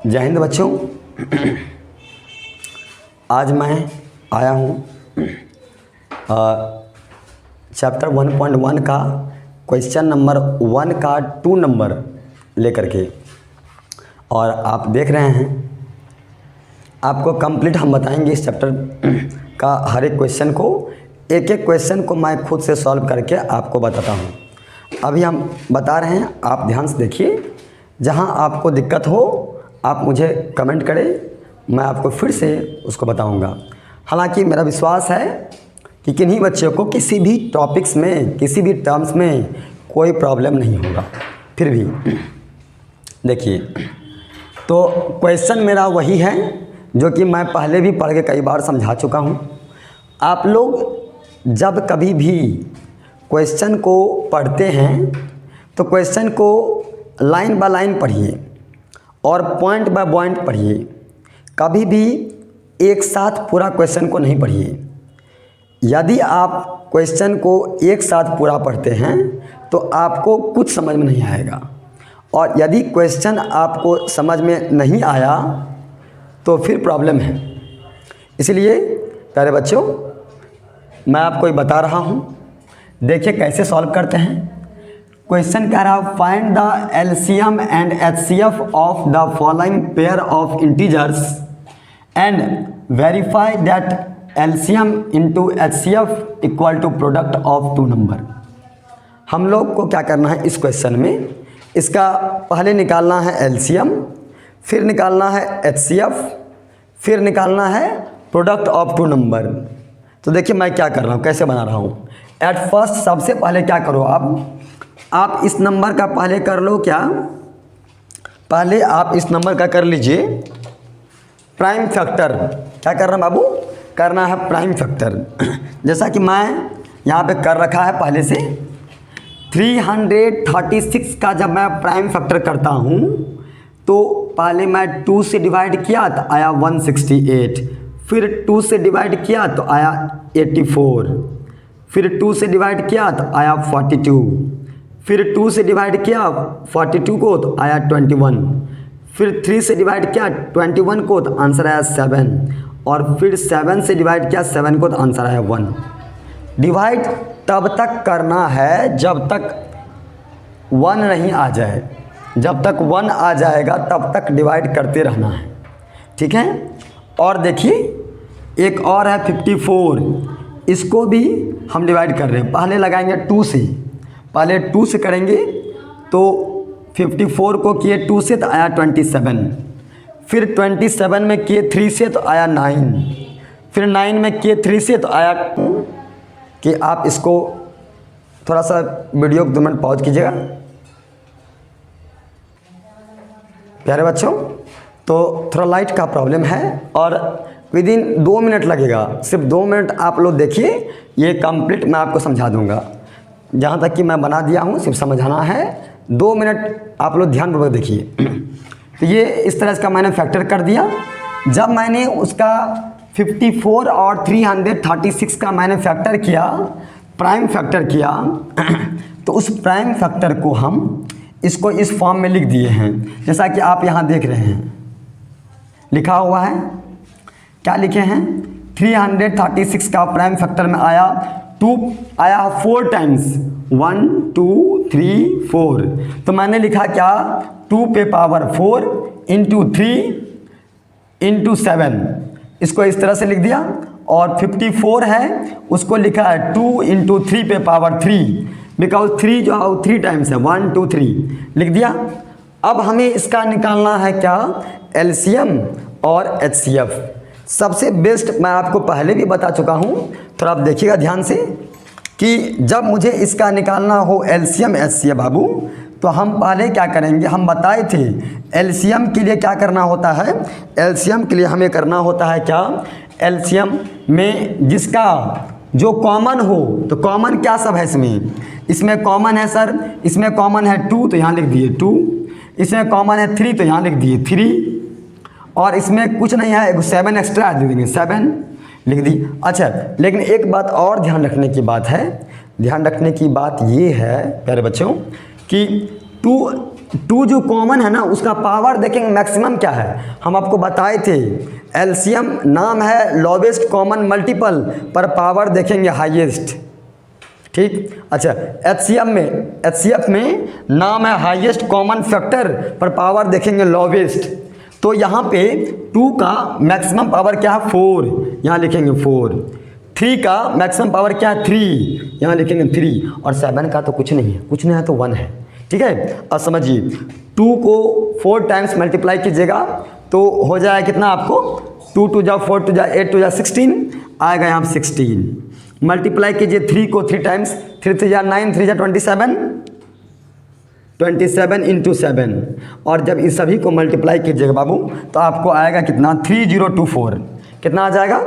जय हिंद बच्चों। आज मैं आया हूँ चैप्टर 1.1 का क्वेश्चन नंबर 1 का 2 नंबर लेकर के, और आप देख रहे हैं आपको कंप्लीट हम बताएंगे इस चैप्टर का हर एक क्वेश्चन को। एक एक क्वेश्चन को मैं खुद से सॉल्व करके आपको बताता हूँ। अभी हम बता रहे हैं, आप ध्यान से देखिए। जहाँ आपको दिक्कत हो आप मुझे कमेंट करें, मैं आपको फिर से उसको बताऊंगा। हालांकि मेरा विश्वास है कि किन्हीं बच्चों को किसी भी टॉपिक्स में, किसी भी टर्म्स में कोई प्रॉब्लम नहीं होगा। फिर भी देखिए, तो क्वेश्चन मेरा वही है जो कि मैं पहले भी पढ़ के कई बार समझा चुका हूँ। आप लोग जब कभी भी क्वेश्चन को पढ़ते हैं तो क्वेश्चन को लाइन बाय लाइन पढ़िए और पॉइंट बाय पॉइंट पढ़िए। कभी भी एक साथ पूरा क्वेश्चन को नहीं पढ़िए। यदि आप क्वेश्चन को एक साथ पूरा पढ़ते हैं तो आपको कुछ समझ में नहीं आएगा, और यदि क्वेश्चन आपको समझ में नहीं आया तो फिर प्रॉब्लम है। इसलिए प्यारे बच्चों, मैं आपको ये बता रहा हूँ, देखिए कैसे सॉल्व करते हैं। क्वेश्चन कह रहा है find the LCM and HCF of the following pair of integers and verify that LCM into HCF equal to product of 2 number. हम लोग को क्या करना है इस क्वेश्चन में, इसका पहले निकालना है एलसीएम, फिर निकालना है एचसीएफ, फिर निकालना है प्रोडक्ट ऑफ 2 नंबर। तो देखिए मैं क्या कर रहा हूँ, कैसे बना रहा हूँ। एट फर्स्ट सबसे पहले क्या करो, आप इस नंबर का पहले कर लो। क्या पहले आप इस नंबर का कर लीजिए प्राइम फैक्टर। क्या करना बाबू, करना है प्राइम फैक्टर। जैसा कि मैं यहाँ पे कर रखा है पहले से। 336 का जब मैं प्राइम फैक्टर करता हूँ तो पहले मैं 2 से डिवाइड किया तो आया 168, फिर 2 से डिवाइड किया तो आया 84, फिर 2 से डिवाइड किया तो आया 42, फिर 2 से डिवाइड किया 42 को तो आया 21, फिर 3 से डिवाइड किया 21 को तो आंसर आया 7, और फिर 7 से डिवाइड किया 7 को तो आंसर आया 1। डिवाइड तब तक करना है जब तक 1 नहीं आ जाए। जब तक 1 आ जाएगा तब तक डिवाइड करते रहना है, ठीक है। और देखिए एक और है 54, इसको भी हम डिवाइड कर रहे हैं। पहले लगाएंगे 2 से, पहले 2 से करेंगे तो 54 को किए 2 से तो आया 27, फिर 27 में किए 3 से तो आया 9, फिर 9 में किए 3 से तो आया। कि आप इसको थोड़ा सा वीडियो को 2 मिनट पॉज कीजिएगा प्यारे बच्चों। तो थोड़ा लाइट का प्रॉब्लम है और विदिन 2 मिनट लगेगा, सिर्फ 2 मिनट आप लोग देखिए, ये कंप्लीट मैं आपको समझा दूंगा। जहाँ तक कि मैं बना दिया हूँ सिर्फ समझाना है। 2 मिनट आप लोग ध्यानपूर्वक देखिए। तो ये इस तरह का मैंने फैक्टर कर दिया। जब मैंने उसका 54 और 336 का मैंने फैक्टर किया, प्राइम फैक्टर किया, तो उस प्राइम फैक्टर को हम इसको इस फॉर्म में लिख दिए हैं। जैसा कि आप यहाँ देख रहे हैं लिखा हुआ है। क्या लिखे हैं, 336 का प्राइम फैक्टर में आया 2, आया 4 टाइम्स, 1 2 3 4। तो मैंने लिखा क्या, 2 पे पावर 4 इंटू 3 इंटू 7, इसको इस तरह से लिख दिया। और 54 है उसको लिखा है 2 इंटू 3 पे पावर 3, बिकॉज 3 जो है 3 टाइम्स है, 1 2 3 लिख दिया। अब हमें इसका निकालना है क्या, एलसीएम और एचसीएफ। सबसे बेस्ट मैं आपको पहले भी बता चुका हूँ, थोड़ा आप देखिएगा ध्यान से, कि जब मुझे इसका निकालना हो एलसीएम एचसीएफ बाबू, तो हम पहले क्या करेंगे, हम बताए थे एलसीएम के लिए क्या करना होता है। एलसीएम के लिए हमें करना होता है क्या, एलसीएम में जिसका जो कॉमन हो, तो कॉमन क्या सब है इसमें कॉमन है सर, इसमें कॉमन है 2 तो यहाँ लिख दिए 2, इसमें कॉमन है 3 तो यहाँ लिख दिए 3, और इसमें कुछ नहीं है 7 एक्स्ट्रा दे देंगे 7 लिख दी। अच्छा, लेकिन एक बात और ध्यान रखने की बात है, ध्यान रखने की बात ये है प्यारे बच्चों कि 2 टू जो कॉमन है ना उसका पावर देखेंगे मैक्सिमम क्या है, हम आपको बताए थे एलसीएम नाम है लोवेस्ट कॉमन मल्टीपल पर पावर देखेंगे हाईएस्ट। ठीक, अच्छा एचसीएफ में नाम है हाईएस्ट कॉमन फैक्टर पर पावर देखेंगे लोवेस्ट। तो यहाँ पे 2 का मैक्सिमम पावर क्या है 4, यहाँ लिखेंगे 4। 3 का मैक्सिमम पावर क्या है 3, यहाँ लिखेंगे 3। और 7 का तो कुछ नहीं है, कुछ नहीं है तो 1 है। ठीक है, अब समझिए 2 को 4 टाइम्स मल्टीप्लाई कीजिएगा तो हो जाए कितना आपको 2 2 जा 4 2 जा 8 2 जा 16 आएगा यहाँ 16। मल्टीप्लाई कीजिए 3 को 3 टाइम्स, 3 3 जा 9 3 जा 27 इंटू 7। और जब इस सभी को मल्टीप्लाई कीजिएगा बाबू तो आपको आएगा कितना 3024। कितना आ जाएगा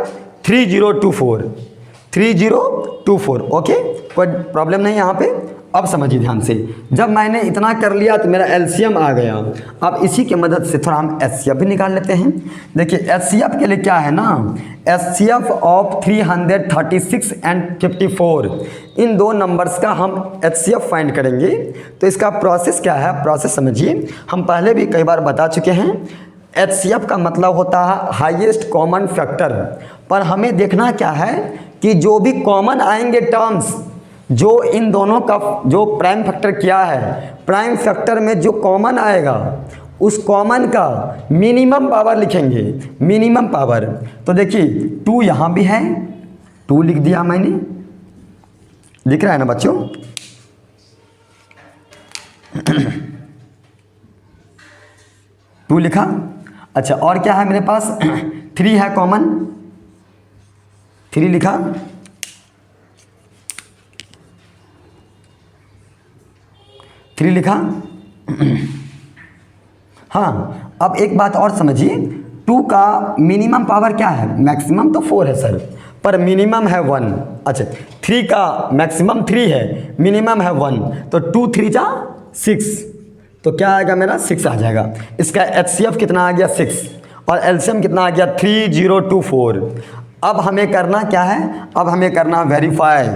3024। ओके, कोई प्रॉब्लम नहीं यहाँ पे। अब समझिए ध्यान से, जब मैंने इतना कर लिया तो मेरा एलसीएम आ गया। अब इसी के मदद से थोड़ा हम एचसीएफ भी निकाल लेते हैं। देखिए एचसीएफ के लिए क्या है ना, एचसीएफ ऑफ 336 एंड 54, इन दो नंबर्स का हम एचसीएफ फाइंड करेंगे। तो इसका प्रोसेस क्या है, प्रोसेस समझिए, हम पहले भी कई बार बता चुके हैं। एचसीएफ का मतलब होता है हाईएस्ट कॉमन फैक्टर, पर हमें देखना क्या है कि जो भी कॉमन आएंगे टर्म्स, जो इन दोनों का जो प्राइम फैक्टर क्या है, प्राइम फैक्टर में जो कॉमन आएगा उस कॉमन का मिनिमम पावर लिखेंगे, मिनिमम पावर। तो देखिए 2 यहाँ भी है, 2 लिख दिया मैंने, लिख रहा है ना बच्चों। 2 लिखा। अच्छा, और क्या है मेरे पास 3 है कॉमन, 3 लिखा। थ्री लिखा। हाँ, अब एक बात और समझिए, 2 का मिनिमम पावर क्या है, मैक्सिमम तो 4 है सर, पर मिनिमम है 1। अच्छा, 3 का मैक्सिमम 3 है, मिनिमम है 1, तो 2 3 जा 6, तो क्या आएगा मेरा 6 आ जाएगा। इसका एचसीएफ कितना आ गया 6 और एलसीएम कितना आ गया 3024। अब हमें करना क्या है, अब हमें करना वेरीफाई।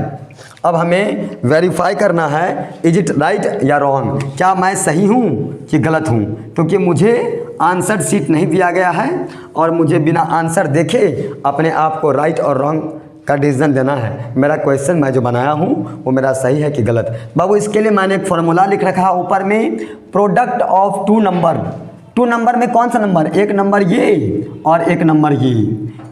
अब हमें वेरीफाई करना है इज इट राइट या रॉन्ग, क्या मैं सही हूँ कि गलत हूँ, क्योंकि मुझे आंसर शीट नहीं दिया गया है और मुझे बिना आंसर देखे अपने आप को राइट और रॉन्ग का डिसीजन देना है। मेरा क्वेश्चन मैं जो बनाया हूँ वो मेरा सही है कि गलत। बाबू इसके लिए मैंने एक फॉर्मूला लिख रखा है ऊपर में, प्रोडक्ट ऑफ 2 नंबर। 2 नंबर में कौन सा नंबर, एक नंबर ये और एक नंबर ये,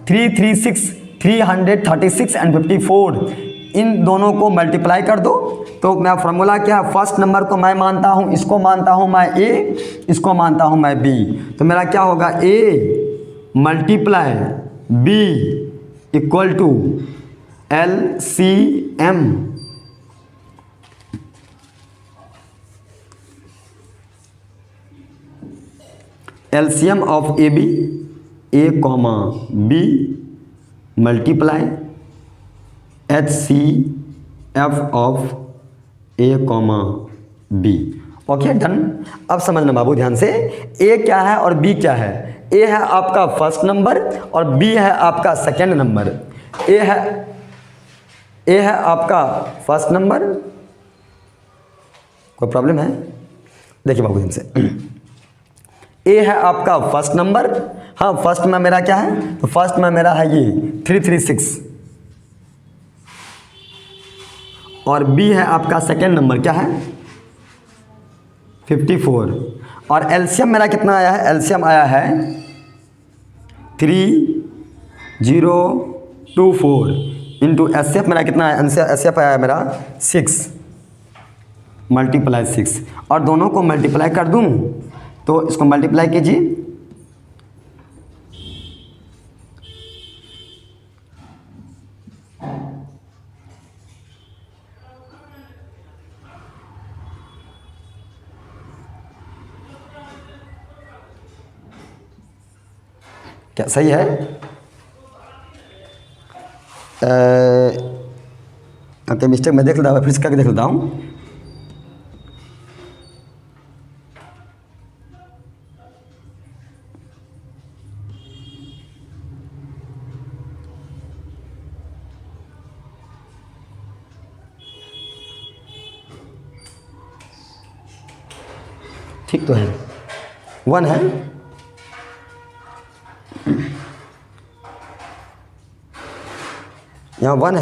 336 336 एंड 54, इन दोनों को मल्टीप्लाई कर दो। तो मैं फॉर्मूला क्या, फर्स्ट नंबर को मैं मानता हूँ, इसको मानता हूँ मैं ए, इसको मानता हूँ मैं बी, तो मेरा क्या होगा A multiply B equal to LCM। LCM of A B, A comma B multiply HCF of A comma B. Okay done. अब समझना बाबू ध्यान से, ए क्या है और बी क्या है। ए है आपका फर्स्ट नंबर और बी है आपका सेकेंड नंबर। ए है आपका फर्स्ट नंबर, कोई प्रॉब्लम है, देखिए बाबू ध्यान से, ए है आपका फर्स्ट नंबर, हाँ फर्स्ट में मेरा क्या है, तो फर्स्ट में मेरा है ये 336 और बी है आपका सेकेंड नंबर क्या है 54 और एलसीएम मेरा कितना आया है, एलसीएम आया है 3024 इंटू एचसीएफ मेरा कितना है, एचसीएफ आया है मेरा 6 मल्टीप्लाई 6 और दोनों को मल्टीप्लाई कर दूं तो इसको मल्टीप्लाई कीजिए, क्या सही है। ओके मिस्टेक मैं देख लेता हूँ, फिर से करके देख लेता हूँ। ठीक ठीक तो है, 1 है, यहाँ 1 है।